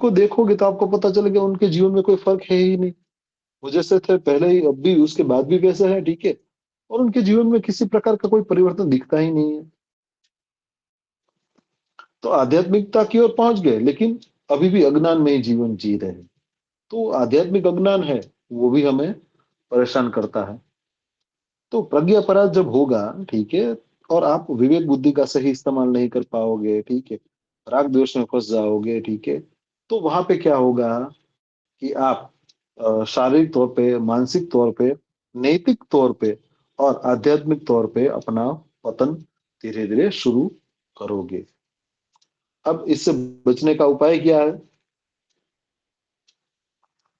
उनको देखोगे तो आपको पता चलेगा उनके जीवन में कोई फर्क है ही नहीं। वो जैसे थे पहले ही, अब भी, उसके बाद भी वैसे है, ठीक है। और उनके जीवन में किसी प्रकार का कोई परिवर्तन दिखता ही नहीं है। तो आध्यात्मिकता की ओर पहुंच गए, लेकिन अभी भी अज्ञान में ही जीवन जी रहे हैं। तो आध्यात्मिक अज्ञान है, वो भी हमें परेशान करता है। तो प्रज्ञा अपराध जब होगा, ठीक है, और आप विवेक बुद्धि का सही इस्तेमाल नहीं कर पाओगे, ठीक है, राग द्वेष में फंस जाओगे, ठीक है, तो वहां पे क्या होगा कि आप शारीरिक तौर पे, मानसिक तौर पे, नैतिक तौर पे और आध्यात्मिक तौर पे अपना पतन धीरे धीरे शुरू करोगे। अब इससे बचने का उपाय क्या है?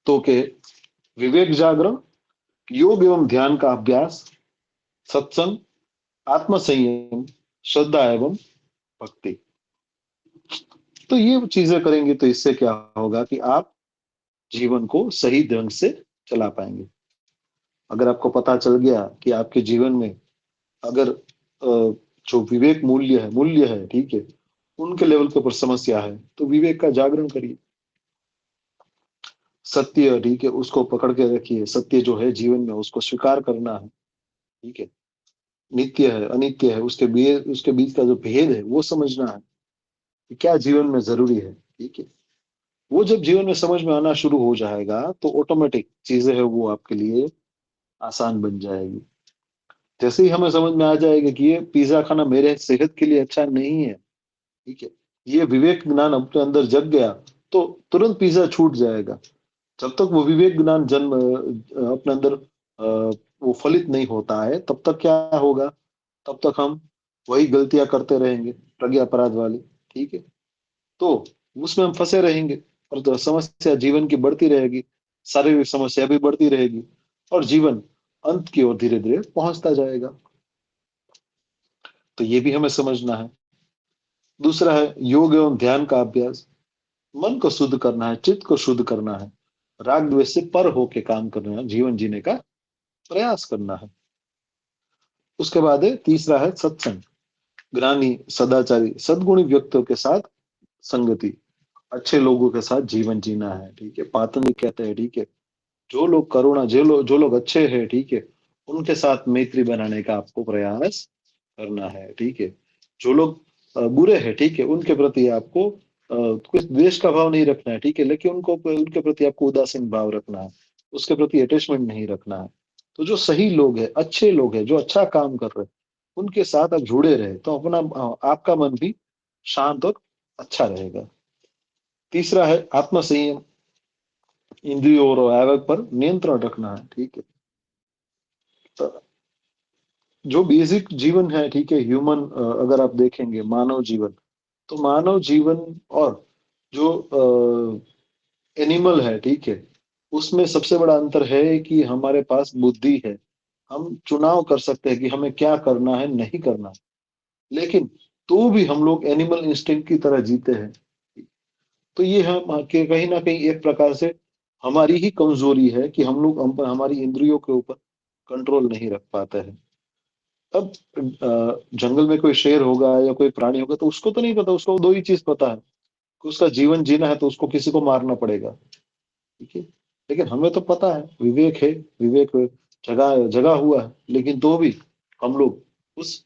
तो के विवेक जागरण, योग एवं ध्यान का अभ्यास, सत्संग, आत्म संयम, श्रद्धा एवं भक्ति। तो ये चीजें करेंगे तो इससे क्या होगा कि आप जीवन को सही ढंग से चला पाएंगे। अगर आपको पता चल गया कि आपके जीवन में अगर जो विवेक मूल्य है, ठीक है, उनके लेवल के ऊपर समस्या है, तो विवेक का जागरण करिए। सत्य, ठीक है, उसको पकड़ के रखिए। सत्य जो है जीवन में, उसको स्वीकार करना है, ठीक है। नित्य है, अनित्य है, उसके बीच का जो भेद है वो समझना है कि क्या जीवन में जरूरी है, ठीक है। वो जब जीवन में समझ में आना शुरू हो जाएगा तो ऑटोमेटिक चीजें है वो आपके लिए आसान बन जाएगी। जैसे ही हमें समझ में आ जाएगा कि ये पिज्जा खाना मेरे सेहत के लिए अच्छा नहीं है, ठीक है, ये विवेक ज्ञान अपने अंदर जग गया, तो तुरंत पिज्जा छूट जाएगा। जब तक वो विवेक ज्ञान जन्म अपने अंदर वो फलित नहीं होता है, तब तक क्या होगा? तब तक हम वही गलतियां करते रहेंगे, प्रज्ञा अपराध वाली, ठीक है। तो उसमें हम फंसे रहेंगे, और तो समस्या जीवन की बढ़ती रहेगी, शारीरिक समस्या भी बढ़ती रहेगी, और जीवन अंत की ओर धीरे धीरे पहुंचता जाएगा। तो ये भी हमें समझना है। दूसरा है योग एवं ध्यान का अभ्यास। मन को शुद्ध करना है, चित्त को शुद्ध करना है, राग द्वेष से पर होके काम करना है, जीवन जीने का प्रयास करना है। उसके बाद है तीसरा है सत्संग। ज्ञानी, सदाचारी, सद्गुणी व्यक्तियों के साथ संगति, अच्छे लोगों के साथ जीवन जीना है, ठीक है। पातंजलि कहते हैं, ठीक है, जो लोग अच्छे हैं, ठीक है, उनके साथ मैत्री बनाने का आपको प्रयास करना है, ठीक है। जो लोग बुरे हैं, ठीक है, उनके प्रति आपको कुछ द्वेष का भाव नहीं रखना है, ठीक है, लेकिन उनके प्रति आपको उदासीन भाव रखना है, उसके प्रति अटैचमेंट नहीं रखना है। तो जो सही लोग हैं, अच्छे लोग हैं, जो अच्छा काम कर रहे हैं, उनके साथ आप जुड़े रहे तो अपना आपका मन भी शांत और अच्छा रहेगा। तीसरा है आत्म संयम। इंद्रियों और आवेग पर नियंत्रण रखना है, ठीक है। तो जो बेसिक जीवन है, ठीक है, ह्यूमन, अगर आप देखेंगे मानव जीवन, तो मानव जीवन और जो एनिमल है, ठीक है, उसमें सबसे बड़ा अंतर है कि हमारे पास बुद्धि है। हम चुनाव कर सकते हैं कि हमें क्या करना है, नहीं करना है। लेकिन तो भी हम लोग एनिमल इंस्टिंक्ट की तरह जीते हैं। तो ये हम कि कहीं ना कहीं एक प्रकार से हमारी ही कमजोरी है कि हमारी इंद्रियों के ऊपर कंट्रोल नहीं रख पाते हैं। अब जंगल में कोई शेर होगा या कोई प्राणी होगा, तो उसको तो नहीं पता, उसको दो ही चीज पता है कि उसका जीवन जीना है, तो उसको किसी को मारना पड़ेगा, ठीक है। लेकिन हमें तो पता है, विवेक है, विवेक जगा जगा हुआ है, लेकिन तो भी हम लोग उस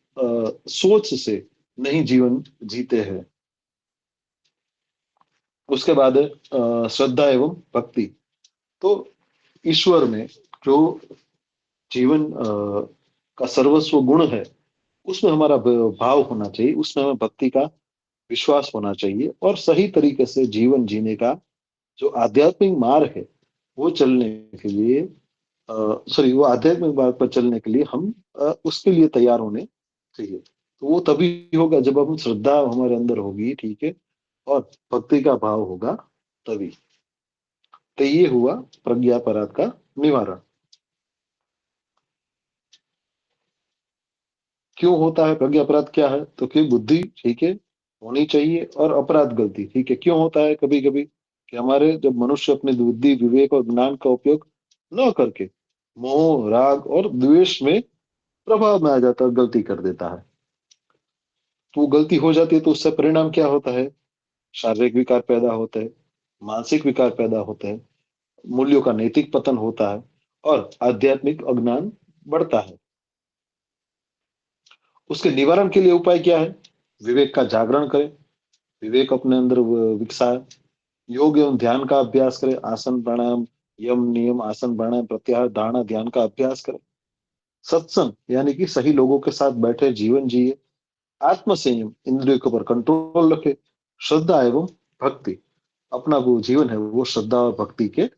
सोच से नहीं जीवन जीते हैं। उसके बाद है श्रद्धा एवं भक्ति। तो ईश्वर में जो जीवन का सर्वस्व गुण है, उसमें हमारा भाव होना चाहिए, उसमें हमें भक्ति का विश्वास होना चाहिए, और सही तरीके से जीवन जीने का जो आध्यात्मिक मार्ग है, वो चलने के लिए सॉरी वो आध्यात्मिक मार्ग पर चलने के लिए हम उसके लिए तैयार होने चाहिए। तो वो तभी होगा जब हम श्रद्धा हमारे अंदर होगी, ठीक है, और भक्ति का भाव होगा तभी। तो ये हुआ प्रज्ञापराध का निवारण। क्यों होता है प्रज्ञा अपराध, क्या है? तो कि बुद्धि, ठीक है, होनी चाहिए, और अपराध गलती, ठीक है। क्यों होता है कभी कभी कि हमारे जब मनुष्य अपनी बुद्धि, विवेक और ज्ञान का उपयोग न करके मोह, राग और द्वेष में प्रभाव में आ जाता है, गलती कर देता है। तो वो गलती हो जाती है, तो उससे परिणाम क्या होता है? शारीरिक विकार पैदा होते हैं, मानसिक विकार पैदा होते हैं, मूल्यों का नैतिक पतन होता है और आध्यात्मिक अज्ञान बढ़ता है। उसके निवारण के लिए उपाय क्या है? विवेक का जागरण करें, विवेक अपने अंदर विकसाए, योग एवं ध्यान का अभ्यास करें, आसन प्राणायाम, यम नियम, आसन प्राणायाम, प्रत्याहार, धारणा, ध्यान का अभ्यास करें। सत्संग यानी कि सही लोगों के साथ बैठे जीवन जिए। आत्म संयम, इंद्रियों के ऊपर कंट्रोल रखे। श्रद्धा एवं भक्ति, अपना वो जीवन है वो श्रद्धा और भक्ति के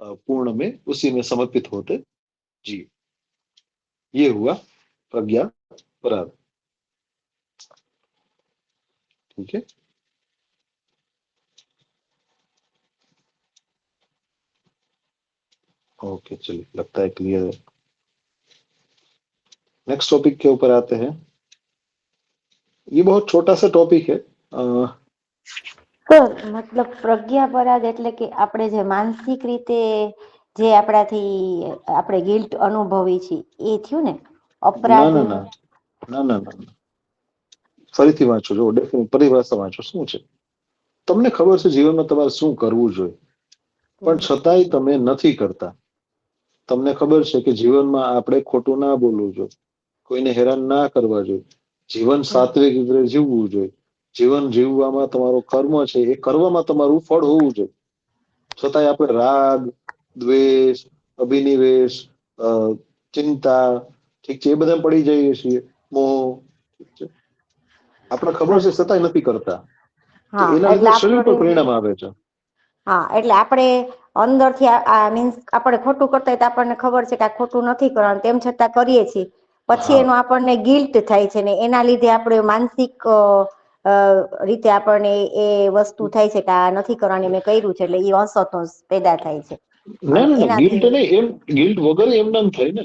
पूर्ण में उसी में समर्पित होते जी। ये हुआ प्रज्ञा पराग। ठीक है। ओके, चलिए, लगता है क्लियर है। नेक्स्ट टॉपिक के ऊपर आते हैं। ये बहुत छोटा सा टॉपिक है। સર મતલબ પ્રજ્ઞાપરાગ એટલે કે આપણે જે માનસિક રીતે જે આપણાથી આપણે ગિલ્ટ અનુભવી છીએ એ થયું ને ના અપરાધ ના ના ના ના ના ના. ફરીથી વાંચો, જો પરિભાષા વાંચો. શું છે? તમને ખબર છે જીવનમાં તમારે શું કરવું જોઈએ, પણ છતાંય તમે નથી કરતા. તમને ખબર છે કે જીવનમાં આપણે ખોટું ના બોલવું જોઈએ, કોઈને હેરાન ના કરવા જોઈએ, જીવન સાત્વિક રીતે જીવવું જોઈએ, જીવન જીવવામાં તમારો કર્મ છે એ કરવામાં તમારું ફળ હોવું જોઈએ, છતાંય આપણે રાગ, દ્વેષ, અભિનિવેશ, ચિંતા, ઠીક છે, એ બધા પડી જઈએ છીએ, મોહ, ઠીક છે, આપણે ખબર છે છતાંય નથી કરતા, તો હા એના લીધે એટલે શરીર પર આપણે પરિણામ આવે છે. હા એટલે આપણે અંદરથી મીન્સ આપણે ખોટું કરતા હોય તો આપણને ખબર છે કે આ ખોટું નથી કરવાનું, તેમ છતાં કરીએ છીએ, પછી હા એનો આપણને ગિલ્ટ થાય છે ને એના લીધે આપણે માનસિક રીતે આપણને એ વસ્તુ થાય છે કે આ નથી કરવાની, મેં કર્યું છે, એટલે એ અસંતોષ પેદા થાય છે ના અને ના ના, એનાથી ગિલ્ટ નહીં, એમ ગિલ્ટ વગર એમ નામ થાય ને.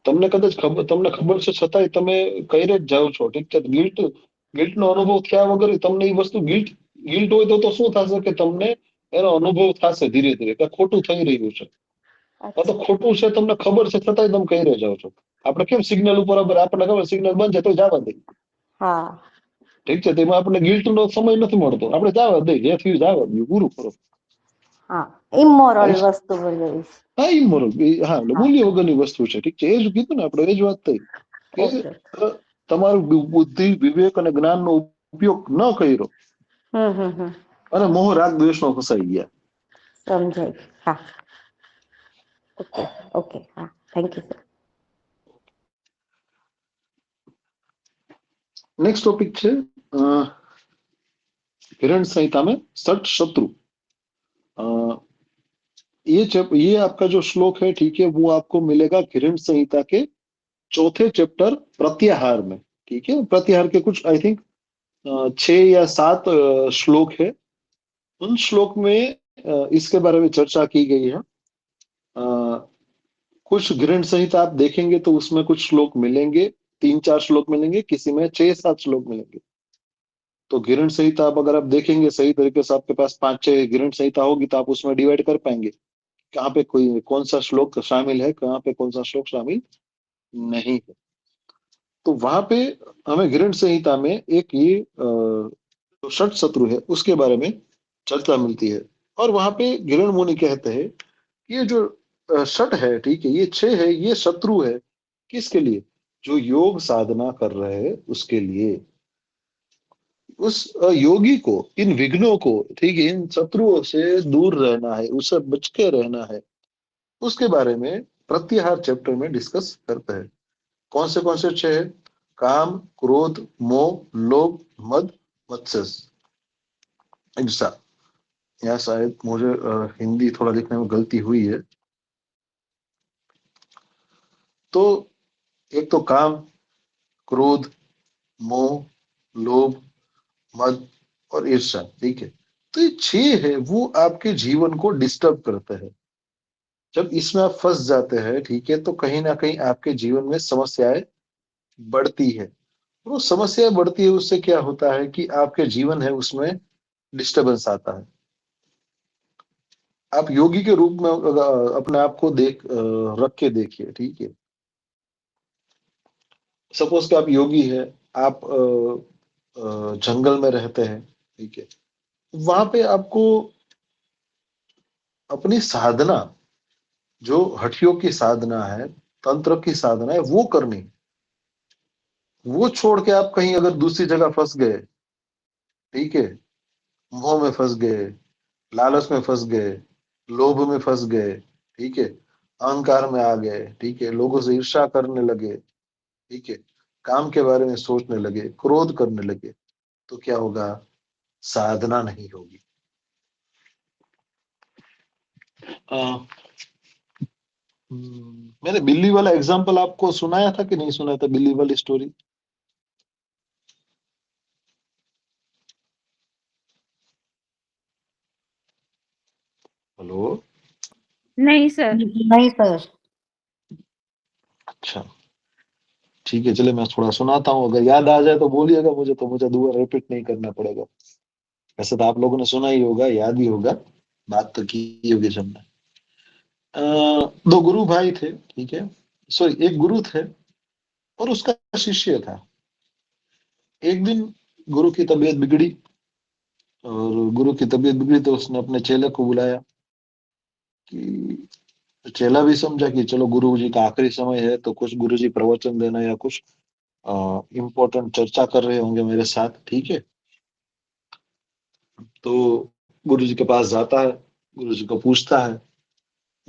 તમને કદાચ તમને ખબર છે છતાંય તમે કઈ જ જાઓ છો, ઠીક છે, ગિલ્ટ નો અનુભવ થયા વગર તમને એ વસ્તુ ગિલ્ટ ગિલ્ટ હોય તો શું થશે કે તમને એનો અનુભવ થશે ધીરે ધીરે કે ખોટું થઈ રહ્યું છે, આ તો ખોટું છે, તમને ખબર છે છતાંય તમે કહી જાઓ છો. આપણે કેમ સિગ્નલ ઉપર આપણને ખબર સિગ્નલ બંધ છે તો જવા દઈએ, હા ઠીક છે, તેમાં આપણને ગિલ્ટ નો સમય નથી મળતો, આપણે જવા દઈએ, જે થયું જવા દઈએ, પૂરું કરો. હા ઇમોરલ વસ્તુ બોલવી. હા, ઇમોરલ, હા, મૂલ્ય વગરની વસ્તુ છે, ઠીક છે, એ જ કીધું ને આપણે, એ જ વાત થઈ કે ઓકે. તમારું બુદ્ધિ, વિવેક અને જ્ઞાનનો ઉપયોગ ન કર્યો હમ. અને મોહ, રાગ, દ્વેષમાં ફસાઈ ગયા. સમજાય. હા ઓકે ઓકે. હા thank you sir. Next topic है हिरण संहिता में सठ शत्रु। ये आपका जो श्लोक है, ठीक है, वो आपको मिलेगा हिरण संहिता के चौथे चैप्टर प्रत्याहार में। ठीक है, प्रत्याहार के कुछ आई थिंक 6 या 7 श्लोक है। उन श्लोक में इसके बारे में चर्चा की गई है। कुछ गृहण संहिता आप देखेंगे तो उसमें कुछ श्लोक मिलेंगे, 3-4 श्लोक मिलेंगे, किसी में 6-7 श्लोक मिलेंगे। तो गृहण संहिता आप अगर आप देखेंगे सही तरीके से, आपके पास 5-6 गृहण संहिता होगी तो आप उसमें डिवाइड कर पाएंगे कहाँ पे कोई कौन सा श्लोक शामिल है, कहाँ पे कौन सा श्लोक शामिल नहीं है। तो वहां पे हमें गृहण संहिता में एक ये जो षट शत्रु है उसके बारे में चर्चा मिलती है। और वहां पे गृहण मुनि कहते हैं ये जो षट है, ठीक है, ये 6 है, ये शत्रु है किसके लिए? जो योग साधना कर रहे हैं उसके लिए। उस योगी को इन विघ्नों को, ठीक है, इन शत्रुओं से दूर रहना है, उससे बच के रहना है, उसके बारे में प्रत्याहार चैप्टर में डिस्कस करते हैं। कौन से 6 है? काम, क्रोध, मोह, लोभ, मद, मत्सर, ऐसा। या शायद मुझे हिंदी थोड़ा लिखने में गलती हुई है। तो एक तो काम, क्रोध, मोह, लोभ, मद और ईर्ष्या, ठीक है। तो ये 6 है वो आपके जीवन को डिस्टर्ब करते हैं। जब इसमें आप फंस जाते हैं, ठीक है, तो कहीं ना कहीं आपके जीवन में समस्याएं बढ़ती है। वो समस्या बढ़ती है, उससे क्या होता है कि आपके जीवन है उसमें डिस्टरबेंस आता है। आप योगी के रूप में अपने आप को रख के देखिए, ठीक है। सपोज कि आप योगी है, आप जंगल में रहते हैं, ठीक है, वहां पे आपको अपनी साधना, जो हठियों की साधना है, तंत्र की साधना है, वो करनी। वो छोड़ के आप कहीं अगर दूसरी जगह फंस गए, ठीक है, मोह में फंस गए, लालच में फंस गए, लोभ में फंस गए, ठीक है, अहंकार में आ गए, ठीक है, लोगों से ईर्ष्या करने लगे, ठीक है, काम के बारे में सोचने लगे, क्रोध करने लगे, तो क्या होगा? साधना नहीं होगी। मैंने बिल्ली वाला एग्जाम्पल आपको सुनाया था कि नहीं सुनाया था, बिल्ली वाली स्टोरी? हेलो। नहीं सर। नहीं सर। अच्छा, ठीक है, चलिए मैं थोड़ा सुनाता हूँ, अगर याद आ जाए तो बोलिएगा मुझे, तो मुझे दोबारा रिपीट नहीं करना पड़ेगा। वैसे तो आप लोगों ने सुना ही होगा, याद ही होगा, बात तो की होगी सबने। दो गुरु भाई थे, ठीक है, सॉरी, एक गुरु थे और उसका शिष्य था। एक दिन गुरु की तबीयत बिगड़ी, और गुरु की तबीयत बिगड़ी तो उसने अपने चेले को बुलाया, कि चेला भी समझा कि चलो गुरु जी का आखिरी समय है, तो कुछ गुरु जी प्रवचन देना या कुछ इम्पोर्टेंट चर्चा कर रहे होंगे मेरे साथ, ठीक है। तो गुरु जी के पास जाता है, गुरु जी को पूछता है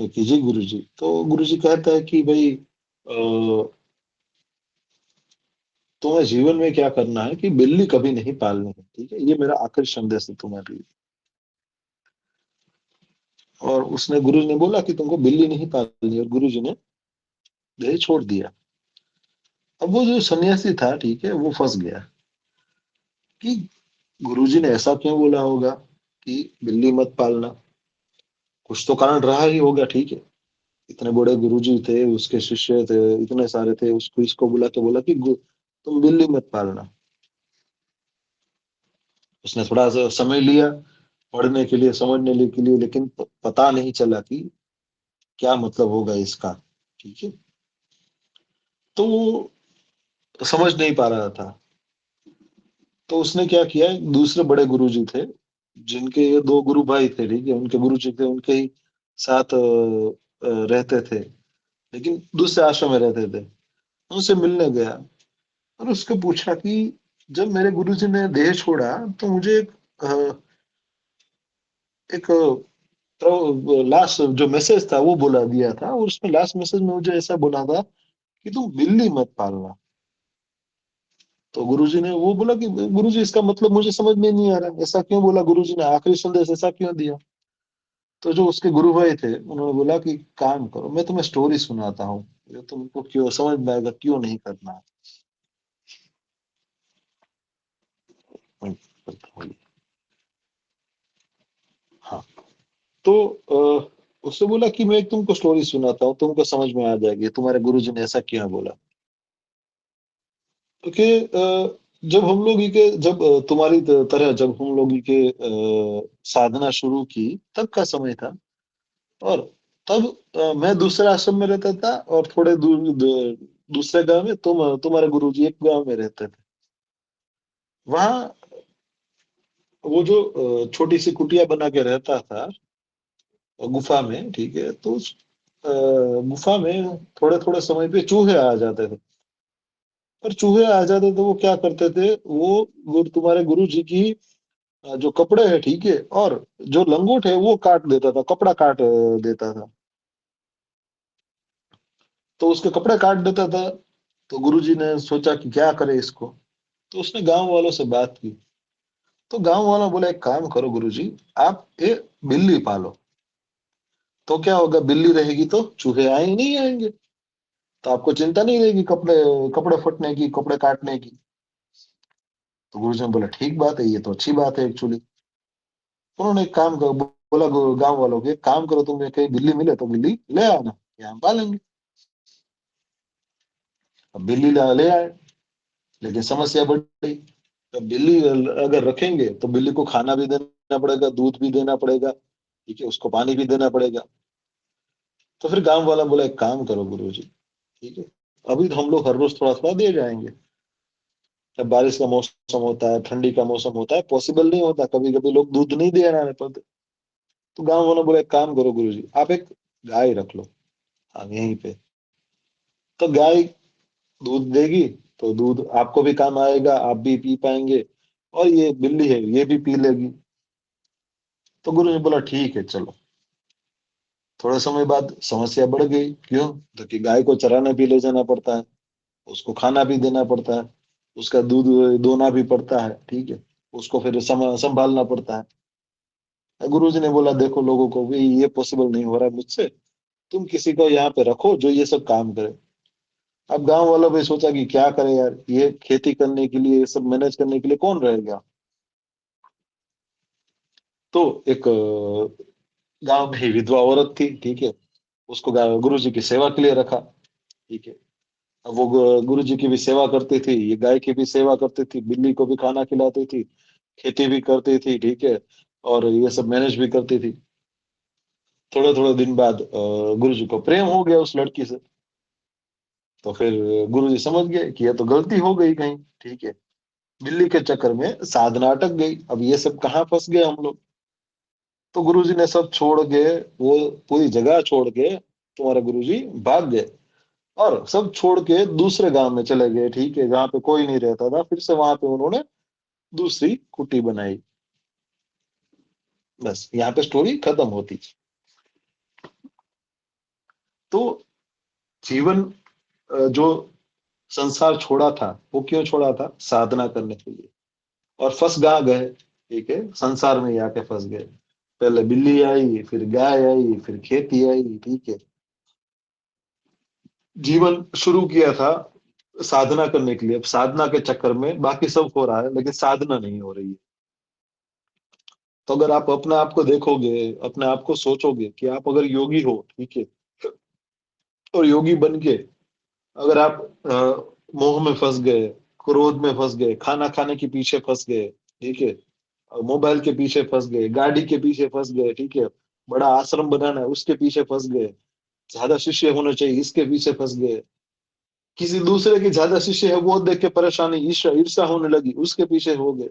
कि जी गुरु जी, तो गुरु जी कहता है कि भाई तुम्हें जीवन में क्या करना है कि बिल्ली कभी नहीं पालनी है, ठीक है, ये मेरा आखिरी संदेश है तुम्हारे लिए। और उसने, गुरु जी ने बोला कि तुमको बिल्ली नहीं पालनी, और गुरु जी ने दे छोड़ दिया। अब वो जो सन्यासी था, ठीक है, वो फंस गया कि गुरुजी ने ऐसा क्यों बोला होगा कि बिल्ली मत पालना। कुछ तो कारण रहा ही होगा, ठीक है। इतने बड़े गुरुजी थे, उसके शिष्य थे, इतने सारे थे, उसको इसको बुला के बोला कि तुम बिल्ली मत पालना। उसने थोड़ा सा समय लिया पढ़ने के लिए, समझने के लिए, लेकिन पता नहीं चला कि क्या मतलब होगा इसका, ठीक है। तो वो समझ नहीं पा रहा था। तो उसने क्या किया, दूसरे बड़े गुरुजी थे, जिनके ये दो गुरु भाई थे, ठीक है, उनके गुरुजी थे, उनके ही साथ रहते थे, लेकिन दूसरे आश्रम में रहते थे। उनसे मिलने गया और उसको पूछा कि जब मेरे गुरुजी ने देह छोड़ा, तो मुझे एक लास्ट जो मैसेज था वो बोला दिया था, और उसमें लास्ट मैसेज में मुझे ऐसा बोला था कि तुम बिल्ली मत पालना। तो गुरुजी ने वो बोला कि गुरुजी इसका मतलब मुझे समझ में नहीं आ रहा, ऐसा क्यों बोला गुरुजी ने, आखिरी संदेश ऐसा क्यों दिया? तो जो उसके गुरु भाई थे, उन्होंने बोला कि काम करो, मैं तुम्हें स्टोरी सुनाता हूँ, ये तुमको क्यों समझ में आएगा, क्यों नहीं करना है। हाँ, तो उससे बोला कि मैं एक तुमको स्टोरी सुनाता हूँ, तुमको समझ में आ जाएगी तुम्हारे गुरुजी ने ऐसा क्यों बोला। क्योंकि जब हम लोग ही के जब तुम्हारी तरह जब हम लोग ही के साधना शुरू की, तब का समय था। और तब मैं दूसरे आश्रम में रहता था, और थोड़े दूसरे गांव में तुम्हारे गुरुजी एक गांव में रहते थे। वहां वो जो छोटी सी कुटिया बना के रहता था गुफा में, ठीक है, तो उस गुफा में थोड़े थोड़े समय पे चूहे आ जाते थे। पर चूहे आ जाते थे, वो क्या करते थे, वो तुम्हारे गुरु जी की जो कपड़े है, ठीक है, और जो लंगोट है वो काट देता था, कपड़ा काट देता था। तो उसके कपड़े काट देता था। तो गुरुजी ने सोचा कि क्या करे इसको। तो उसने गांव वालों से बात की। तो गांव वालों बोला एक काम करो गुरुजी, आप ये बिल्ली पालो, तो क्या होगा, बिल्ली रहेगी तो चूहे आए ही नहीं आएंगे, तो आपको चिंता नहीं रहेगी कपड़े कपड़े फटने की, कपड़े काटने की। तो गुरुजी ने बोला ठीक बात है, ये तो अच्छी बात है एक्चुअली। उन्होंने एक काम करो, बोला गांव वालों के, एक काम करो, तुम्हें कहीं बिल्ली मिले तो बिल्ली ले आना, ये हम पालेंगे। अब बिल्ली ले आए, लेकिन समस्या बढ़ी। तो बिल्ली अगर रखेंगे तो बिल्ली को खाना भी देना पड़ेगा, दूध भी देना पड़ेगा, ठीक है, उसको पानी भी देना पड़ेगा। तो फिर गांव वाला बोला एक काम करो गुरुजी, ठीक है, अभी तो हम लोग हर रोज थोड़ा थोड़ा दे जाएंगे। जब बारिश का मौसम होता है, ठंडी का मौसम होता है, पॉसिबल नहीं होता, कभी कभी लोग दूध नहीं दे रहे पड़ते। तो गांव वालों बोले, एक काम करो गुरुजी, आप एक गाय रख लो हम यहीं पे, तो गाय दूध देगी, तो दूध आपको भी काम आएगा, आप भी पी पाएंगे, और ये बिल्ली है ये भी पी लेगी। तो गुरु ने बोला ठीक है चलो। थोड़े समय बाद समस्या बढ़ गई, क्यों? तो कि गाय को चराने भी ले जाना पड़ता है, उसको खाना भी देना पड़ता है, उसका दूध दोना भी पड़ता है, ठीक है, उसको फिर संभालना पड़ता है। गुरु जी ने बोला देखो लोगों को भी ये पॉसिबल नहीं हो रहा है मुझसे, तुम किसी को यहाँ पे रखो जो ये सब काम करे। अब गांव वालों ने सोचा कि क्या करें यार, ये खेती करने के लिए, ये सब मैनेज करने के लिए कौन रहेगा? तो एक गांव में ही विधवा औरत थी, ठीक है, उसको गुरु जी की सेवा के लिए रखा, ठीक है। अब वो गुरु जी की भी सेवा करती थी, ये गाय की भी सेवा करती थी, बिल्ली को भी खाना खिलाती थी, खेती भी करती थी, ठीक है, और ये सब मैनेज भी करती थी। थोड़े थोड़े दिन बाद गुरु जी को प्रेम हो गया उस लड़की से। तो फिर गुरु जी समझ गए कि ये तो गलती हो गई कहीं, ठीक है, बिल्ली के चक्कर में साधना अटक गई, अब ये सब कहाँ फंस गए हम लोग। तो गुरु जी ने सब छोड़ के, वो पूरी जगह छोड़ के, तुम्हारे गुरु जी भाग गए, और सब छोड़ के दूसरे गांव में चले गए, ठीक है, जहाँ पे कोई नहीं रहता था। फिर से वहां पे उन्होंने दूसरी कुटी बनाई। बस यहाँ पे स्टोरी खत्म होती। तो जीवन जो संसार छोड़ा था, वो क्यों छोड़ा था? साधना करने के लिए। और फंस कहाँ गए? ठीक है, संसार में ही आके फंस गए। पहले बिल्ली आई, फिर गाय आई, फिर खेती आई, ठीक है। जीवन शुरू किया था साधना करने के लिए, अब साधना के चक्कर में बाकी सब हो रहा है लेकिन साधना नहीं हो रही है। तो अगर आप अपने आप को देखोगे, अपने आप को सोचोगे कि आप अगर योगी हो, ठीक है, और योगी बन के अगर आप मोह में फंस गए, क्रोध में फंस गए, खाना खाने के पीछे फंस गए, ठीक है, मोबाइल के पीछे फंस गए, गाड़ी के पीछे फंस गए, ठीक है, बड़ा आश्रम बनाना है उसके पीछे फंस गए, ज्यादा शिष्य होना चाहिए इसके पीछे फंस गए, किसी दूसरे के ज्यादा शिष्य है वो देख के परेशानी, ईर्ष्या ईर्ष्या होने लगी, उसके पीछे हो गए।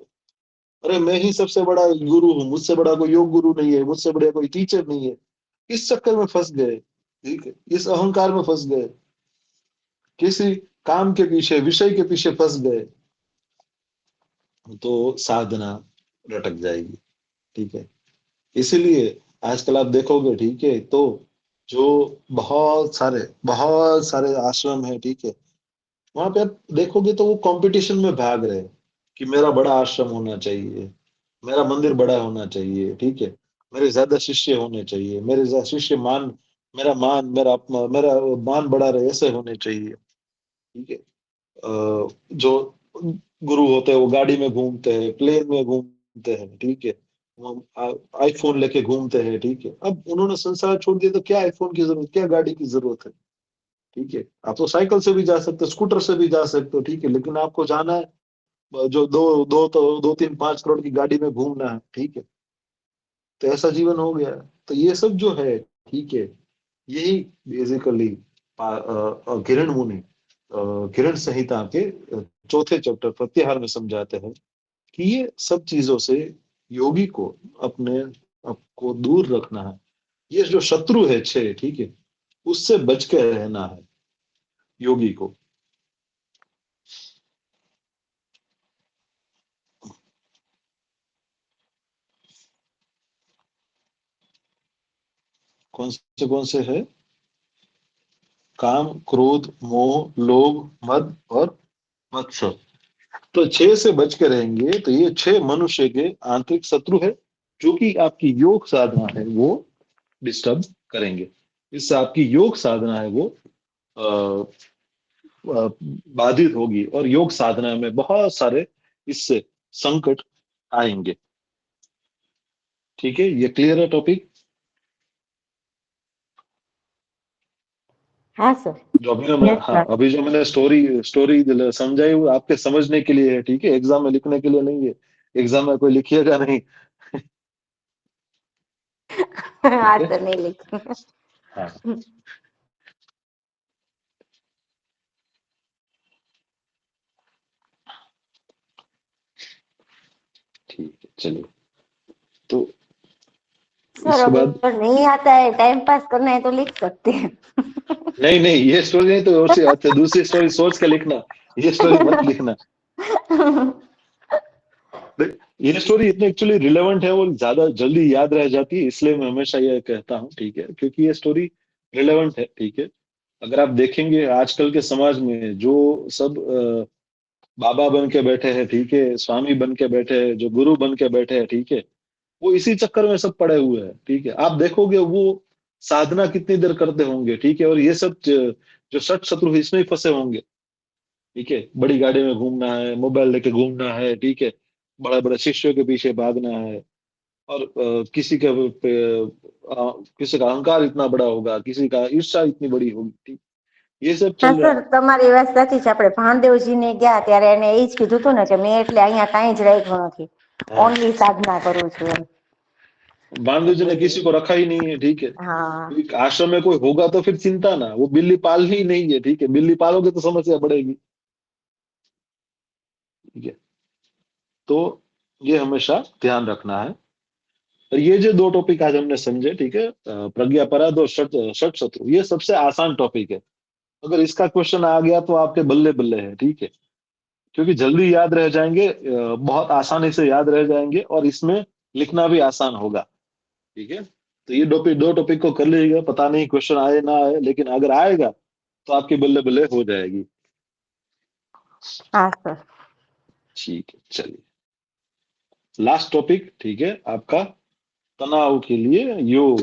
अरे मैं ही सबसे बड़ा गुरु हूँ, मुझसे बड़ा कोई योग गुरु नहीं है, मुझसे बड़ा कोई टीचर नहीं है, इस चक्कर में फंस गए, ठीक है, इस अहंकार में फंस गए, किसी काम के पीछे, विषय के पीछे फंस गए, तो साधना लटक जाएगी, ठीक है। इसीलिए आजकल आप देखोगे, ठीक है, तो जो बहुत सारे आश्रम है, ठीक है, वहां पे आप देखोगे तो वो कंपटीशन में भाग रहे हैं कि मेरा बड़ा आश्रम होना चाहिए, मेरा मंदिर बड़ा होना चाहिए, ठीक है, मेरे ज्यादा शिष्य होने चाहिए, मेरे ज्यादा शिष्य मान, मेरा मान बढ़ा रहे, ऐसे होने चाहिए, ठीक है। जो गुरु होते हैं वो गाड़ी में घूमते हैं, प्लेन में घूमते हैं, ठीक है, वो आईफोन लेके घूमते हैं, ठीक है। अब उन्होंने संसार छोड़ दिया तो क्या आईफोन की जरूरत, क्या गाड़ी की जरूरत है, ठीक है। आप तो साइकिल से भी जा सकते हो, स्कूटर से भी जा सकते हो, ठीक है, लेकिन आपको जाना है जो दो तीन 5 करोड़ की गाड़ी में घूमना है, ठीक है। तो ऐसा जीवन हो गया है। तो ये सब जो है, ठीक है, यही बेसिकली किरण मुनि किरण संहिता के चौथे चैप्टर प्रत्याहार में समझाते हैं कि ये सब चीजों से योगी को अपने आपको दूर रखना है। ये जो शत्रु है छह, ठीक है, उससे बच के रहना है योगी को। कौन से है? काम, क्रोध, मोह, लोभ, मद और मत्सर। तो छह से बच के रहेंगे तो ये छह मनुष्य के आंतरिक शत्रु है, जो कि आपकी योग साधना है वो डिस्टर्ब करेंगे। इससे आपकी योग साधना है वो बाधित होगी, और योग साधना में बहुत सारे इससे संकट आएंगे। ठीक है, ये क्लियर है टॉपिक? हाँ सर। जो अभी मैं, यस हाँ, सर। अभी जो मैंने स्टोरी स्टोरी समझाई वो आपके समझने के लिए है, ठीक है, एग्जाम में लिखने के लिए नहीं है। एग्जाम में कोई लिखिएगा नहीं। हाँ ठीक है। सर, नहीं लिखेंगे। हाँ, ठीक है, चलिए। तो सर उसके बाद अगर नहीं आता है, टाइम पास करना है तो लिख सकते हैं। नहीं नहीं, ये स्टोरी नहीं तो और अच्छा, दूसरी स्टोरी सोच के लिखना, ये स्टोरी मत लिखना। देख, ये स्टोरी इतनी एक्चुअली रिलेवेंट है और ज्यादा जल्दी याद रह जाती है, इसलिए मैं हमेशा ये कहता हूँ, ठीक है, क्योंकि ये स्टोरी रिलेवेंट है, ठीक है। अगर आप देखेंगे आजकल के समाज में जो सब बाबा बन के बैठे हैं, ठीक है, स्वामी बन के बैठे हैं, जो गुरु बन के बैठे हैं, ठीक है, वो इसी चक्कर में सब पड़े हुए हैं, ठीक है। आप देखोगे वो साधना कितनी देर करते होंगे, ठीक है, और ये सब जो सठ शत्रु है, इसमें ही फंसे होंगे, ठीक है। बड़ी गाड़ी में घूमना है, मोबाइल लेके घूमना है, ठीक है, बड़े बड़े शिष्यों के पीछे भागना है, और किसी का अहंकार इतना बड़ा होगा, किसी का ईर्ष्या इतनी बड़ी होगी, ठीक, ये सब હા चल रहा સર, है। તમારી વાત સાચી છે. આપણે ભાણદેવજીને ગયા ત્યારે એને એ જ કીધું હતું ને કે મેં એટલે અહીંયા કાંઈ જ રાખ્યું નથી, हाँ, ઓનલી સાધના કરું છું એમ. बांधव जी એટલે ने किसी को रखा ही नहीं है, ठीक है, હા क्योंकि आश्रम में कोई होगा तो फिर चिंता ना, वो बिल्ली पाल ही नहीं है, ठीक है, बिल्ली पालोगे तो समस्या बढ़ेगी, ठीक है। तो ये हमेशा ध्यान रखना है। और ये जो दो टॉपिक आज हमने समझे, ठीक है, प्रज्ञा अपराध और षट शत्रु, ये सबसे आसान टॉपिक है। अगर इसका क्वेश्चन आ गया तो आपके बल्ले बल्ले है, ठीक है, क्योंकि जल्दी याद रह जाएंगे, बहुत आसानी से याद रह जाएंगे, और इसमें लिखना भी आसान होगा, ठीक है। तो ये दो टॉपिक को कर लीजिएगा, पता नहीं क्वेश्चन आए ना आए, लेकिन अगर आएगा तो आपकी बल्ले बल्ले हो जाएगी। હા સર. ठीक है, चलिए लास्ट टॉपिक, ठीक है, आपका तनाव के लिए योग।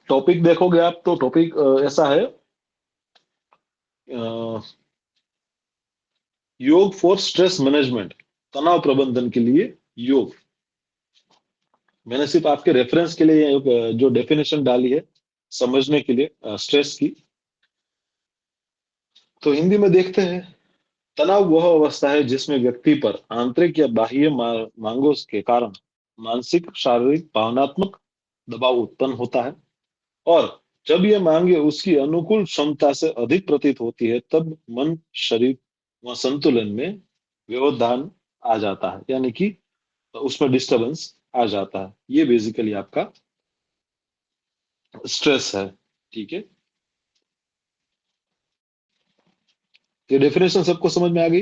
टॉपिक देखोगे आप तो टॉपिक ऐसा है, योग फॉर स्ट्रेस मैनेजमेंट, तनाव प्रबंधन के लिए योग। मैंने सिर्फ आपके रेफरेंस के लिए एक, जो डेफिनेशन डाली है समझने के लिए स्ट्रेस की। तो हिंदी में देखते हैं, तनाव वह अवस्था है जिसमें व्यक्ति पर आंतरिक या बाह्य मांगों के कारण मानसिक, शारीरिक, भावनात्मक दबाव उत्पन्न होता है, और जब यह मांगे उसकी अनुकूल क्षमता से अधिक प्रतीत होती है, तब मन, शरीर व संतुलन में व्यवधान आ जाता है, यानी कि उसमें डिस्टरबेंस आ जाता है। ये बेसिकली आपका स्ट्रेस है, ठीक है। ये डेफिनेशन सबको समझ में आ गई?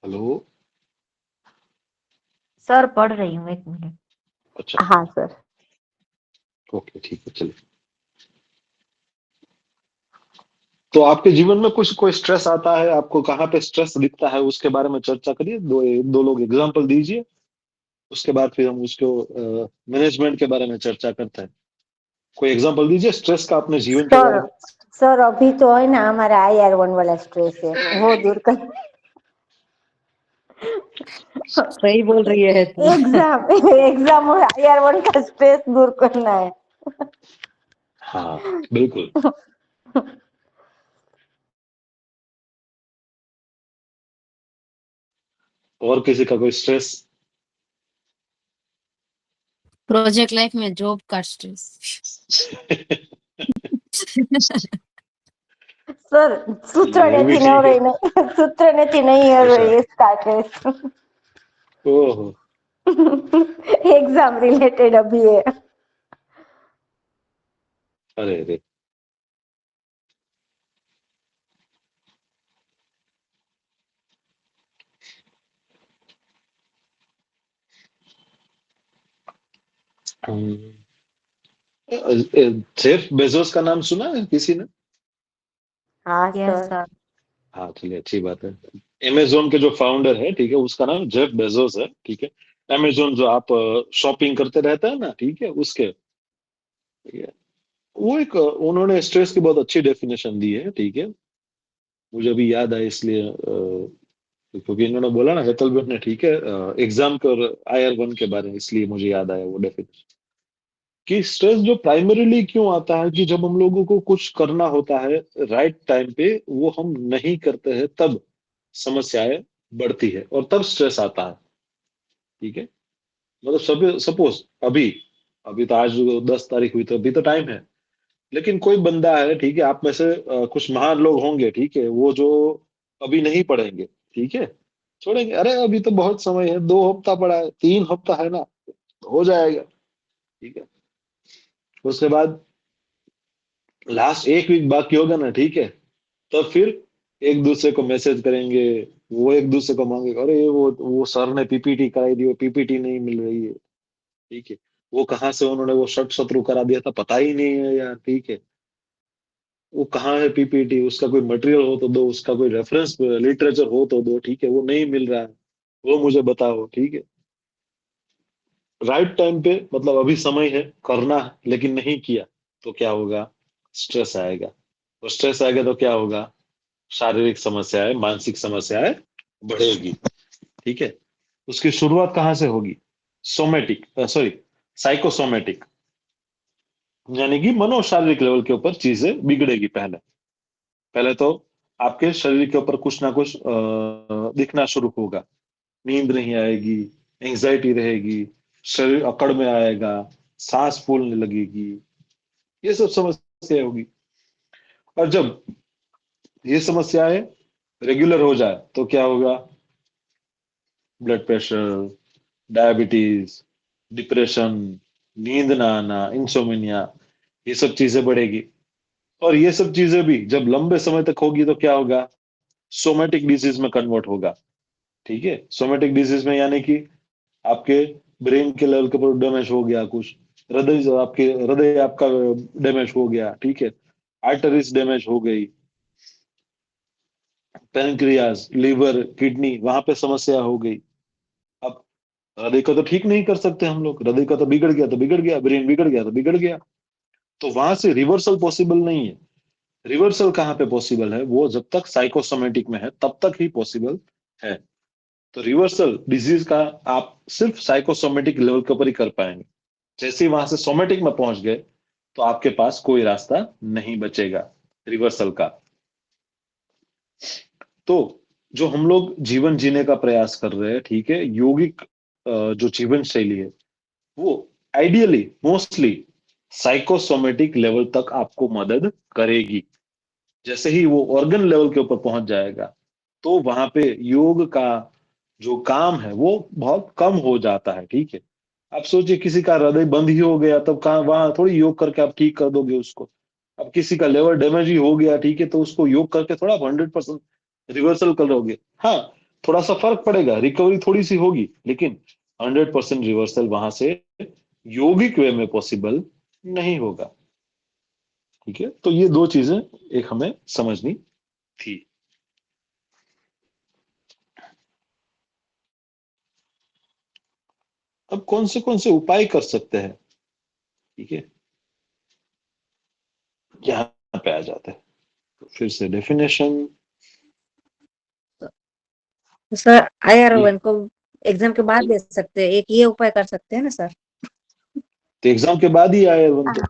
हेलो? सर पढ़ रही हूँ, एक मिनट. अच्छा, હા સર. ओके, ठीक है, चलिए। तो आपके जीवन में कुछ कोई स्ट्रेस आता है, आपको कहाँ पे स्ट्रेस दिखता है, उसके बारे में चर्चा करिए, दो लोग एग्जांपल दीजिए, उसके बाद फिर हम उसको मैनेजमेंट के बारे में चर्चा करते हैं। कोई एग्जांपल दीजिए स्ट्रेस का अपने जीवन के सर बारे में। सर अभी तो है ना हमारा IR1 वाला स्ट्रेस है, वो दूर कर. सही बोल रही है तू. एग्जाम एग्जाम और IR1 का स्ट्रेस दूर करना है. हाँ, बिल्कुल। और किसी का कोई स्ट्रेस? प्रोजेक्ट लाइफ में जॉब का स्ट्रेस. સર સૂત્ર ये भी નથી ठीक है। નવરાઈ ને સૂત્ર નથી નહીં अच्छा, હરવાઈ સ્ટાર્ટ ओहो, एग्जाम रिलेटेड अभी है. अरे अरे, जेफ बेजोस का नाम सुना है किसी ने? हाँ यस सर. सर. हाँ, चलिए, अच्छी बात है। अमेजोन के जो फाउंडर है, ठीक है, उसका नाम जेफ बेजोस है, ठीक है। अमेजोन जो आप शॉपिंग करते रहते हैं ना, ठीक है, उसके, ठीक है, वो एक उन्होंने स्ट्रेस की बहुत अच्छी डेफिनेशन दी है, ठीक है। मुझे अभी याद है इसलिए, क्योंकि इन्होंने बोला ना हेतलबर्ट ने, ठीक है, एग्जाम के और IR1 के बारे में, इसलिए मुझे याद आया वो डेफिनेशन। कि स्ट्रेस जो प्राइमरीली क्यों आता है, कि जब हम लोगों को कुछ करना होता है राइट टाइम पे, वो हम नहीं करते हैं, तब समस्याएं बढ़ती है और तब स्ट्रेस आता है, ठीक है। मतलब सब सपोज अभी, अभी तो आज 10 तारीख हुई, तो अभी तो टाइम है। लेकिन कोई बंदा है, ठीक है, आप में से कुछ महान लोग होंगे, ठीक है, वो जो अभी नहीं पढ़ेंगे, ठीक है, छोड़ेंगे, अरे अभी तो बहुत समय है, 2 हफ्ता पड़ा है, 3 हफ्ता है ना, हो जाएगा, ठीक है। उसके बाद लास्ट एक वीक बाकी होगा ना, ठीक है, तब फिर एक दूसरे को मैसेज करेंगे, वो एक दूसरे को मांगेगा, अरे वो सर ने पीपीटी कराई दी, वो पीपीटी नहीं मिल रही है, ठीक है, वो कहाँ से उन्होंने वो शर्ट शत्रु करा दिया था, पता ही नहीं है यार, ठीक है, वो कहाँ है पीपीटी, उसका कोई मटेरियल हो तो दो, उसका कोई रेफरेंस लिटरेचर हो तो दो, ठीक है, वो नहीं मिल रहा है, वो मुझे बताओ, ठीक है। राइट टाइम पे, मतलब अभी समय है करना है, लेकिन नहीं किया तो क्या होगा, स्ट्रेस आएगा, और स्ट्रेस आएगा तो क्या होगा, शारीरिक समस्याएं, मानसिक समस्याएं बढ़ेगी, ठीक है। उसकी शुरुआत कहाँ से होगी, सोमेटिक, सॉरी, साइकोसोमेटिक, यानी कि मनोशारीरिक लेवल के ऊपर चीजें बिगड़ेगी। पहले पहले तो आपके शरीर के ऊपर कुछ ना कुछ दिखना शुरू होगा, नींद नहीं आएगी, एंजाइटी रहेगी, शरीर अकड़ में आएगा, सांस फूलने लगेगी, ये सब समस्या होगी। और जब ये समस्याएं रेगुलर हो जाए तो क्या होगा, ब्लड प्रेशर, डायबिटीज, डिप्रेशन, नींद ना आना, इंसोमेनिया, ये सब चीजें बढ़ेगी। और ये सब चीजें भी जब लंबे समय तक होगी तो क्या होगा, सोमेटिक डिजीज में कन्वर्ट होगा, ठीक है। सोमेटिक डिजीज में यानी कि आपके ब्रेन के लेवल के ऊपर डैमेज हो गया, कुछ हृदय आपका डैमेज हो गया, ठीक है, आर्टरीज डैमेज हो गई, पेनक्रियाज, लीवर, किडनी, वहां पे समस्या हो गई। अब हृदय का तो ठीक नहीं कर सकते हम लोग, हृदय का तो बिगड़ गया तो बिगड़ गया, ब्रेन बिगड़ गया तो बिगड़ गया, तो वहां से रिवर्सल पॉसिबल नहीं है। रिवर्सल कहाँ पे पॉसिबल है, वो जब तक साइकोसोमेटिक में है तब तक ही पॉसिबल है। तो रिवर्सल डिजीज का आप सिर्फ साइकोसोमेटिक लेवल के ऊपर ही कर पाएंगे। जैसे ही वहां से सोमेटिक में पहुंच गए तो आपके पास कोई रास्ता नहीं बचेगा रिवर्सल का। तो जो हम लोग जीवन जीने का प्रयास कर रहे हैं, ठीक है, योगिक जो जीवन शैली है, वो आइडियली मोस्टली साइकोसोमेटिक लेवल तक आपको मदद करेगी। जैसे ही वो ऑर्गन लेवल के ऊपर पहुंच जाएगा तो वहां पे योग का जो काम है वो बहुत कम हो जाता है, ठीक है। आप सोचिए किसी का हृदय बंद ही हो गया, तब कहाँ वहां थोड़ी योग करके आप ठीक कर दोगे उसको। अब किसी का लेवर डैमेज ही हो गया, ठीक है, तो उसको योग करके थोड़ा 100% रिवर्सल करोगे, हाँ, थोड़ा सा फर्क पड़ेगा, रिकवरी थोड़ी सी होगी, लेकिन 100% रिवर्सल वहां से योगिक वे में पॉसिबल नहीं होगा, ठीक है। तो ये दो चीजें एक हमें समझनी थी। अब कौन से उपाय कर सकते हैं, ठीक है, यहाँ पे आ जाते हैं। तो फिर से डेफिनेशन, तो सर IR1 को एग्जाम के बाद दे सकते हैं, एक ये उपाय कर सकते हैं ना सर। तो एग्जाम के बाद ही आए वन तो।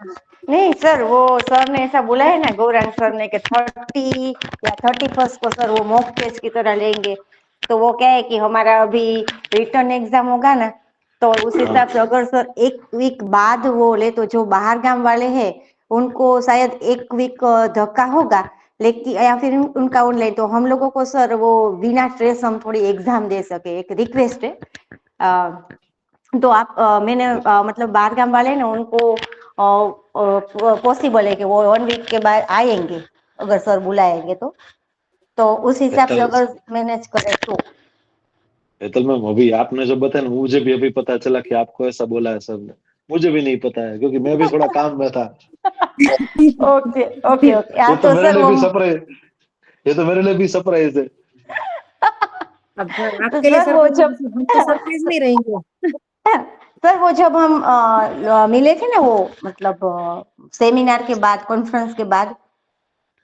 नहीं सर, वो सर ने ऐसा बोला है ना, गौरांग सर ने, कि 30 या 31 को सर वो मॉक टेस्ट की तरह लेंगे। तो वो क्या है कि हमारा अभी रिटर्न एग्जाम होगा ना, तो उस हिसाब से अगर सर एक वीक बाद वो ले, तो जो बाहर गांव वाले हैं उनको शायद एक वीक धक्का होगा, लेकिन या फिर उनका ऑनलाइन, तो हम लोगों को सर वो बिना स्ट्रेस हम थोड़ी एग्जाम दे सके, एक रिक्वेस्ट है। तो आप मैंने मतलब बाहर गांव वाले ना उनको पॉसिबल है कि वो 1 वीक के बाद आएंगे, अगर सर बुलाएंगे तो उस हिसाब से अगर मैनेज करें तो। हेतल मैम, अभी आपने जो बताया ना, मुझे भी अभी पता चला कि आपको ऐसा बोला है सर ने। मुझे भी नहीं पता है क्योंकि मैं भी थोड़ा काम में था। ओके ओके ओके, ये हाँ तो तो मेरे सर लिए वो भी सरप्राइज, ये तो मेरे लिए भी सरप्राइज है। अब सर तो आपके लिए सर वो सरप्राइज, जब हम तो सरप्राइज नहीं रहेंगे। सर वो जब हम मिले थे ना, वो मतलब सेमिनार के बाद, कॉन्फ्रेंस के बाद,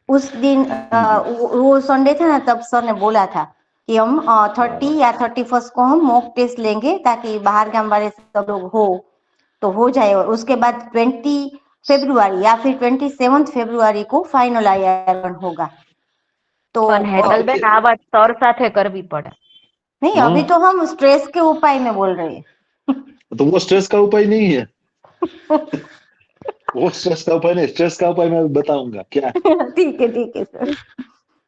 उस दिन जी। वो संडे था ना, तब सर ने बोला था कि हम 30 या 31 को हम मॉक टेस्ट लेंगे, ताकि बाहर गांव वाले सब लोग हो तो हो जाए, और उसके बाद 20 फरवरी या फिर 27 फरवरी को फाइनल IR1 होगा। तो પણ હેતલબેન આ વાત સર સાથે કરવી પડે। नहीं, अभी तो हम स्ट्रेस के उपाय में बोल रहे हैं। तो वो स्ट्रेस का उपाय नहीं है। वो स्ट्रेस का उपाय नहीं, स्ट्रेस का उपाय मैं बताऊंगा क्या है। ठीक है सर,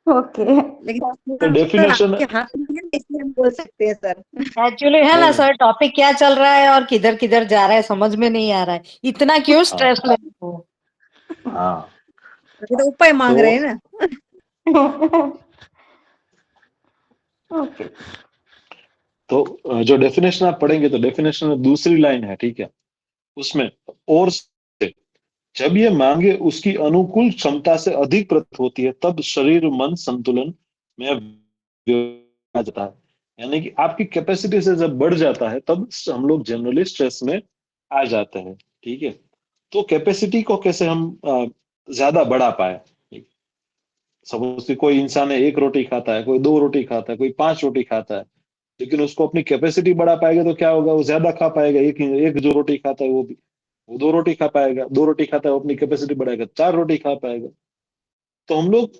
ओके। लेकिन तो सर डेफिनेशन, आपके हाथ में है ना, इसलिए हम बोल सकते हैं सर। एक्चुअली है नहीं ना नहीं, सर, टॉपिक क्या चल रहा है और किधर किधर जा रहा है समझ में नहीं आ रहा है, इतना क्यों हाँ स्ट्रेस ले रहे हो? हाँ। अभी तो उपाय मांग तो रहे हैं ना। ओके। जो डेफिनेशन आप पढ़ेंगे तो डेफिनेशन में दूसरी लाइन है, ठीक है, उसमें और से जब ये मांगे उसकी अनुकूल क्षमता से अधिक प्रतीत होती है तब शरीर मन संतुलन में आ जाता है। यानी कि आपकी कैपेसिटी से जब बढ़ जाता है तब हम लोग जनरली स्ट्रेस में आ जाते हैं, ठीक है। तो कैपेसिटी को कैसे हम ज्यादा बढ़ा पाए। सपोज कि कोई इंसान है, एक रोटी खाता है, कोई दो रोटी खाता है, कोई पांच रोटी खाता है, लेकिन उसको अपनी कैपेसिटी बढ़ा पाएगा तो क्या होगा, वो ज्यादा खा पाएगा। एक एक जो रोटी खाता है वो भी, वो दो रोटी खा पाएगा, दो रोटी खाता है वो अपनी कैपेसिटी बढ़ाएगा, चार रोटी खा पाएगा। तो हम लोग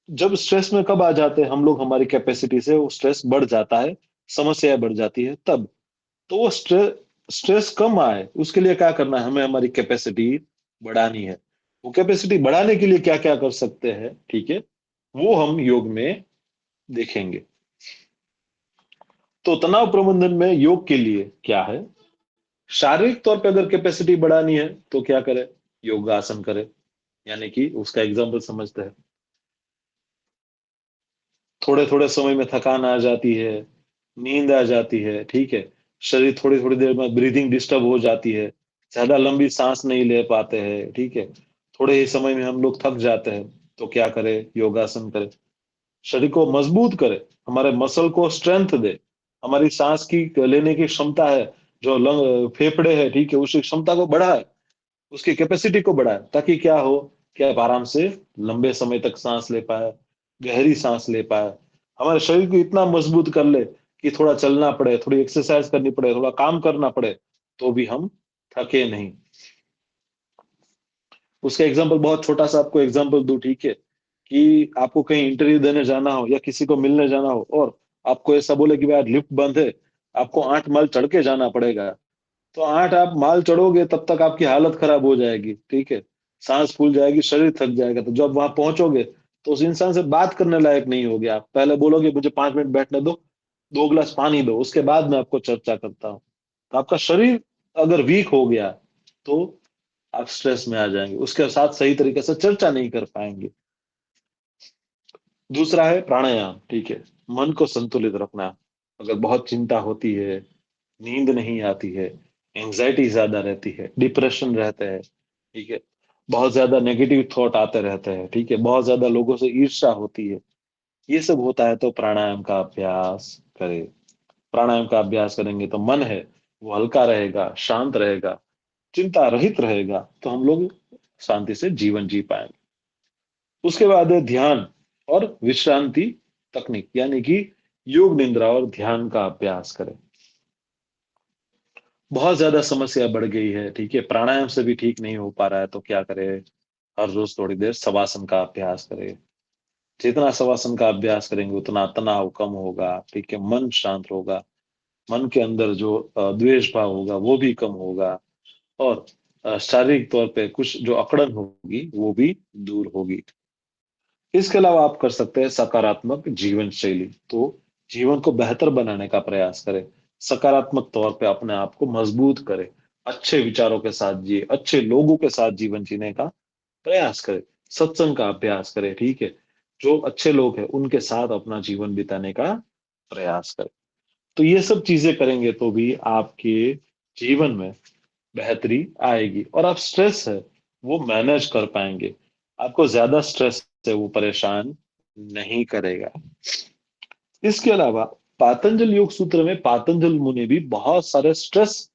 जब स्ट्रेस में कब आ जाते हैं, हम लोग हमारी कैपेसिटी से वो स्ट्रेस बढ़ जाता है, समस्या बढ़ जाती है तब। तो वो स्ट्रेस कम आए उसके लिए क्या करना है, हमें हमारी कैपेसिटी बढ़ानी है। वो कैपेसिटी बढ़ाने के लिए क्या क्या कर सकते हैं, ठीक है, वो हम योग में देखेंगे। तो तनाव प्रबंधन में योग के लिए क्या है, शारीरिक तौर पे अगर कैपेसिटी बढ़ानी है तो क्या करे, योगासन करे। यानी कि उसका एग्जाम्पल समझते हैं, थोड़े थोड़े समय में थकान आ जाती है, नींद आ जाती है, ठीक है, शरीर थोड़ी थोड़ी देर में ब्रीदिंग डिस्टर्ब हो जाती है, ज्यादा लंबी सांस नहीं ले पाते हैं, ठीक है, थोड़े ही समय में हम लोग थक जाते हैं, तो क्या करे, योगासन करे, शरीर को मजबूत करे, हमारे मसल को स्ट्रेंथ दे, हमारी सांस की लेने की क्षमता है, जो लंग फेफड़े है, ठीक है, उसकी क्षमता को बढ़ाए, उसकी कैपेसिटी को बढ़ाए, ताकि क्या हो, कि आप आराम से लंबे समय तक सांस ले पाए, गहरी सांस ले पाए, हमारे शरीर को इतना मजबूत कर ले कि थोड़ा चलना पड़े, थोड़ी एक्सरसाइज करनी पड़े, थोड़ा काम करना पड़े, तो भी हम थके नहीं। उसका एग्जाम्पल बहुत छोटा सा आपको एग्जाम्पल दूं, ठीक है, कि आपको कहीं इंटरव्यू देने जाना हो या किसी को मिलने जाना हो और आपको ऐसा बोले कि भाई लिफ्ट बंद है, आपको 8 माल चढ़ के जाना पड़ेगा, तो 8 आप माल चढ़ोगे तब तक आपकी हालत खराब हो जाएगी, ठीक है, सांस फूल जाएगी, शरीर थक जाएगा। तो जब वहां पहुंचोगे तो उस इंसान से बात करने लायक नहीं होगे, आप पहले बोलोगे मुझे 5 मिनट बैठने दो, 2 गिलास पानी दो, उसके बाद मैं आपको चर्चा करता हूँ। तो आपका शरीर अगर वीक हो गया तो आप स्ट्रेस में आ जाएंगे, उसके साथ सही तरीके से चर्चा नहीं कर पाएंगे। दूसरा है प्राणायाम, ठीक है, मन को संतुलित रखना। अगर बहुत चिंता होती है, नींद नहीं आती है, एंजाइटी ज्यादा रहती है, डिप्रेशन रहते हैं, ठीक है, बहुत ज्यादा नेगेटिव थॉट आते रहते हैं, ठीक है, बहुत ज्यादा लोगों से ईर्ष्या होती है, ये सब होता है तो प्राणायाम का अभ्यास करें। प्राणायाम का अभ्यास करेंगे तो मन है वो हल्का रहेगा, शांत रहेगा, चिंता रहित रहेगा, तो हम लोग शांति से जीवन जी पाएंगे। उसके बाद है ध्यान और विश्रांति तकनीक, यानी कि योग निद्रा और ध्यान का अभ्यास करें। बहुत ज्यादा समस्या बढ़ गई है, ठीक है, प्राणायाम से भी ठीक नहीं हो पा रहा है, तो क्या करे, हर रोज थोड़ी देर शवासन का अभ्यास करें। जितना शवासन का अभ्यास करेंगे उतना तनाव कम होगा, ठीक है, मन शांत होगा, मन के अंदर जो द्वेष भाव होगा वो भी कम होगा, और शारीरिक तौर पे कुछ जो अकड़न होगी वो भी दूर होगी। इसके अलावा आप कर सकते हैं सकारात्मक जीवन शैली। तो जीवन को बेहतर बनाने का प्रयास करें, सकारात्मक तौर पे अपने आप को मजबूत करें, अच्छे विचारों के साथ जिए, अच्छे लोगों के साथ जीवन जीने का प्रयास करें, सत्संग का अभ्यास करें, ठीक है, जो अच्छे लोग हैं उनके साथ अपना जीवन बिताने का प्रयास करें। तो ये सब चीजें करेंगे तो भी आपके जीवन में बेहतरी आएगी और आप स्ट्रेस है वो मैनेज कर पाएंगे, आपको ज्यादा स्ट्रेस से वो परेशान नहीं करेगा। इसके अलावा पातंजल योग सूत्र में पातंजल मुनि भी बहुत सारे स्ट्रेस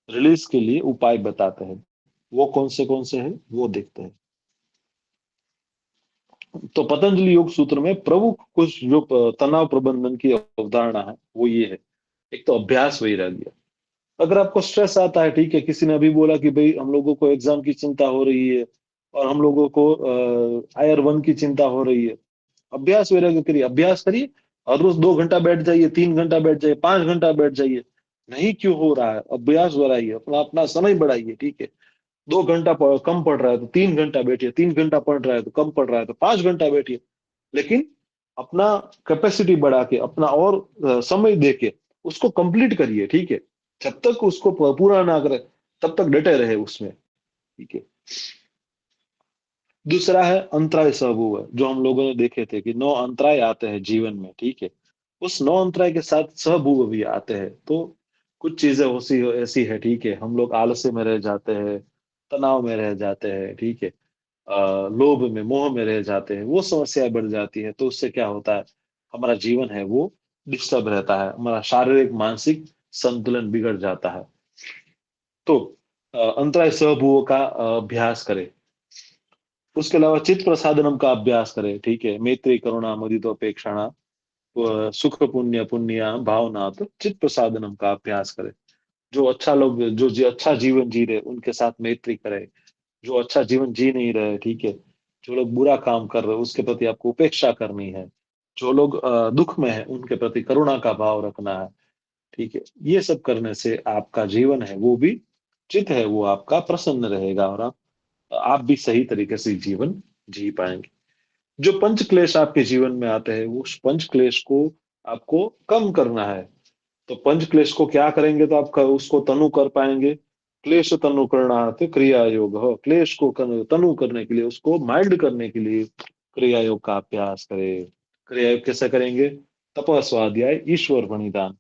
रिलीज के लिए उपाय बताते हैं। वो कौन से हैं वो देखते हैं। तो पतंजलि योग सूत्र में प्रमुख कुछ जो तनाव प्रबंधन की अवधारणा है वो ये है। एक तो अभ्यास वैराग्य। अगर आपको स्ट्रेस आता है, ठीक है, किसी ने अभी बोला कि भाई हम लोगों को एग्जाम की चिंता हो रही है और हम लोगों को IR1 की चिंता हो रही है, अभ्यास वैराग्य करिए, अभ्यास करिए, हर रोज 2 घंटा बैठ जाइए, 3 घंटा बैठ जाइए, 5 घंटा बैठ जाइए। नहीं क्यों हो रहा है, अभ्यास बढ़ाइए, अपना अपना समय बढ़ाइए, ठीक है, 2 घंटा कम पढ़ रहा है तो 3 घंटा बैठिए, 3 घंटा पढ़ रहा है तो कम पढ़ रहा है तो 5 घंटा बैठिए, लेकिन अपना कैपेसिटी बढ़ा के, अपना और समय दे के उसको कंप्लीट करिए, ठीक है। जब तक उसको पूरा ना करे तब तक डटे रहे उसमें, ठीक है। दूसरा है अंतराय सहभुव, जो हम लोगों ने देखे थे कि 9 अंतराय आते हैं जीवन में, ठीक है। उस 9 अंतराय के साथ सहभुव भी आते हैं। तो कुछ चीजें ऐसी ऐसी है, ठीक है, हम लोग आलस्य में रह जाते हैं, तनाव में रह जाते हैं, ठीक है, लोभ में, मोह में रह जाते हैं, वो समस्याएं बढ़ जाती है। तो उससे क्या होता है, हमारा जीवन है वो डिस्टर्ब रहता है, हमारा शारीरिक मानसिक संतुलन बिगड़ जाता है। तो अंतराय सहभुव का अभ्यास करें। उसके अलावा चित्त प्रसादनम का अभ्यास करें, ठीक है। मैत्री करुणा मुदितोपेक्षणा सुख पुण्य पुण्य भावना, तो चित्त प्रसादनम का अभ्यास करें। जो अच्छा लोग जो अच्छा जीवन जी रहे उनके साथ मैत्री करें। जो अच्छा जीवन जी नहीं रहे, ठीक है, जो लोग बुरा काम कर रहे हैं उसके प्रति आपको उपेक्षा करनी है। जो लोग दुख में है उनके प्रति करुणा का भाव रखना है, ठीक है। ये सब करने से आपका जीवन है वो भी, चित्त है वो आपका प्रसन्न रहेगा, और आप भी सही तरीके से जीवन जी पाएंगे। जो पंच क्लेश आपके जीवन में आते हैं, उस पंच क्लेश को आपको कम करना है। तो पंच क्लेश को क्या करेंगे तो आप उसको तनु कर पाएंगे। क्लेश तनु करना क्रिया योग हो, क्लेश को तनु करने के लिए, उसको माइल्ड करने के लिए क्रिया योग का अभ्यास करें। क्रिया योग कैसे करेंगे, तप स्वाध्याय ईश्वर प्रणिधान,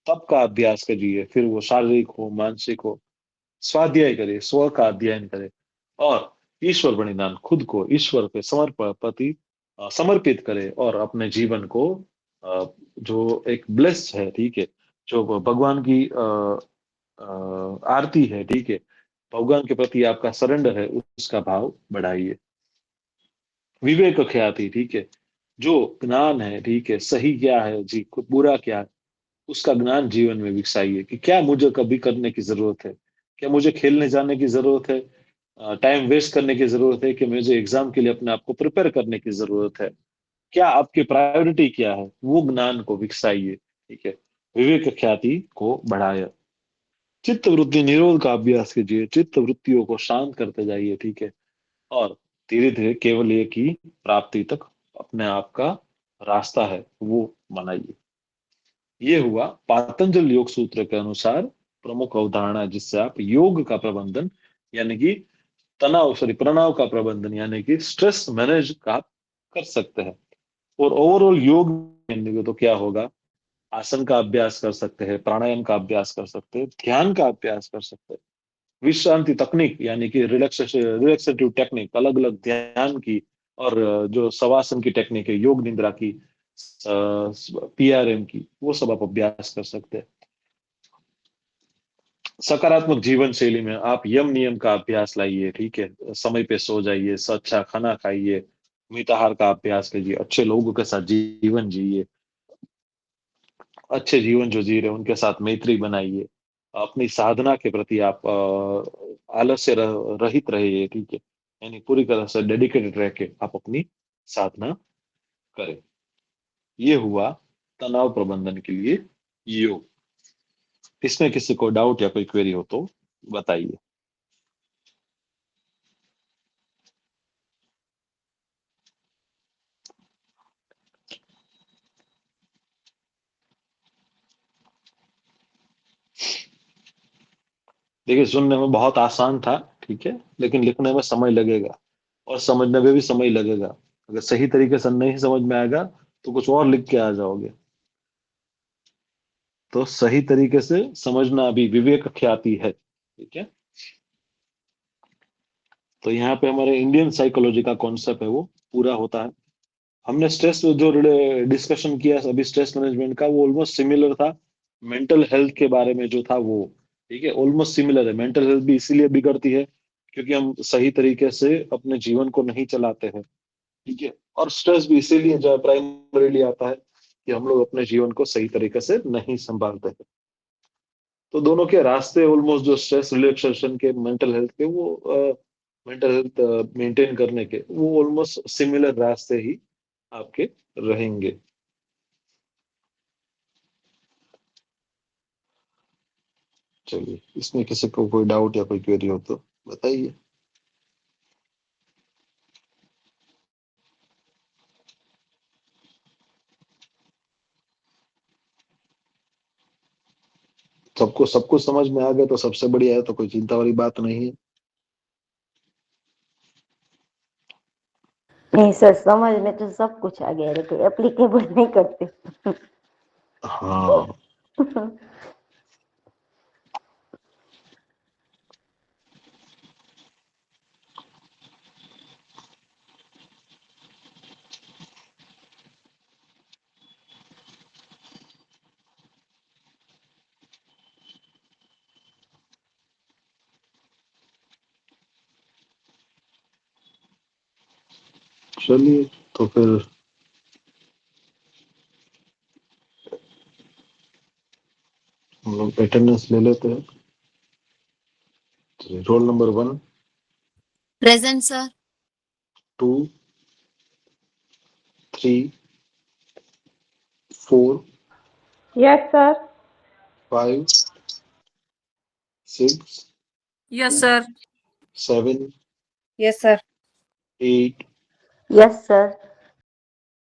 तप का अभ्यास करिए, फिर वो शारीरिक हो मानसिक हो, स्वाध्याय करे, स्व का अध्ययन करे, और ईश्वर प्रणिधान, खुद को ईश्वर पे समर्पति समर्पित करे, और अपने जीवन को जो एक ब्लेस है, ठीक है, जो भगवान की आरती है, ठीक है, भगवान के प्रति आपका सरेंडर है, उसका भाव बढ़ाइए। विवेक ख्याति, ठीक है, जो ज्ञान है, ठीक है, सही क्या है जी, बुरा क्या है, उसका ज्ञान जीवन में विकसाइए कि क्या मुझे कभी करने की जरूरत है, क्या मुझे खेलने जाने की जरूरत है, टाइम वेस्ट करने की जरूरत है, कि मुझे एग्जाम के लिए अपने आप को प्रिपेयर करने की जरूरत है, क्या आपकी प्रायोरिटी क्या है, वो ज्ञान को विकसाइए, ठीक है। विवेक ख्याति को बढ़ाया। चित्त वृत्ति निरोध का अभ्यास कीजिए, चित्त वृत्तियों को शांत करते जाइए, ठीक है, और धीरे धीरे केवल एक ही प्राप्ति तक अपने आप का रास्ता है वो बनाइए। ये हुआ पातंजल योग सूत्र के अनुसार प्रमुख अवधारणा, जिससे आप योग का प्रबंधन यानी कि प्रणव का प्रबंधन यानी कि स्ट्रेस मैनेज का कर सकते हैं। और ओवरऑल योग तो क्या होगा, आसन का अभ्यास कर सकते हैं, प्राणायाम का अभ्यास कर सकते हैं, ध्यान का अभ्यास कर सकते हैं, विश्रांति तकनीक यानी कि रिलैक्सेटिव टेक्निक, अलग अलग ध्यान की, और जो शवासन की टेक्निक है, योग निद्रा की, पीआरएम की, वो सब आप अभ्यास कर सकते हैं। सकारात्मक जीवन शैली में आप यम नियम का अभ्यास लाइए, ठीक है, समय पे सो जाइए, अच्छा खाना खाइए, मिताहार का अभ्यास कीजिए, अच्छे लोगों के साथ जीवन जिए, अच्छे जीवन जो जी रहे हैं उनके साथ मैत्री बनाइए, अपनी साधना के प्रति आप आलस्य रहित रहिए, ठीक है, यानी पूरी तरह से डेडिकेटेड रह के आप अपनी साधना करें। ये हुआ तनाव प्रबंधन के लिए योग। इसमें किसी को डाउट या कोई क्वेरी हो तो बताइए। देखिए, सुनने में बहुत आसान था, ठीक है, लेकिन लिखने में समय लगेगा, और समझने में भी समय लगेगा। अगर सही तरीके से नहीं समझ में आएगा तो कुछ और लिख के आ जाओगे। तो सही तरीके से समझना अभी विवेक ख्याति है, ठीक है। तो यहाँ पे हमारे इंडियन साइकोलॉजी का कॉन्सेप्ट है वो पूरा होता है। हमने स्ट्रेस जो डिस्कशन किया अभी स्ट्रेस मैनेजमेंट का, वो ऑलमोस्ट सिमिलर था मेंटल हेल्थ के बारे में जो था वो, ठीक है, ऑलमोस्ट सिमिलर है। मेंटल हेल्थ भी इसीलिए बिगड़ती है क्योंकि हम सही तरीके से अपने जीवन को नहीं चलाते हैं, ठीक है, और स्ट्रेस भी इसीलिए जो प्राइमरीली आता है कि हम लोग अपने जीवन को सही तरीके से नहीं संभालते हैं। तो दोनों के रास्ते ऑलमोस्ट, जो स्ट्रेस रिलैक्सेशन के, मेंटल हेल्थ के, वो मेंटल हेल्थ मेंटेन करने के, वो ऑलमोस्ट सिमिलर रास्ते ही आपके रहेंगे। चलिए, इसमें किसी को कोई डाउट या कोई क्वेरी हो तो बताइए। सबको सब कुछ समझ में आ गया तो सबसे बढ़िया है, तो कोई चिंता वाली बात नहीं है। नहीं सर, समझ में तो सब कुछ आ गया, लेकिन एप्लीकेबल नहीं करते। हाँ, चलिए तो फिर हम लोग अटेंडेंस ले लेते हैं। Roll number 1, Present, sir. 2, 3, 4, Yes, sir. 5, 6, Yes, sir. 7, yes sir. 8, yes sir.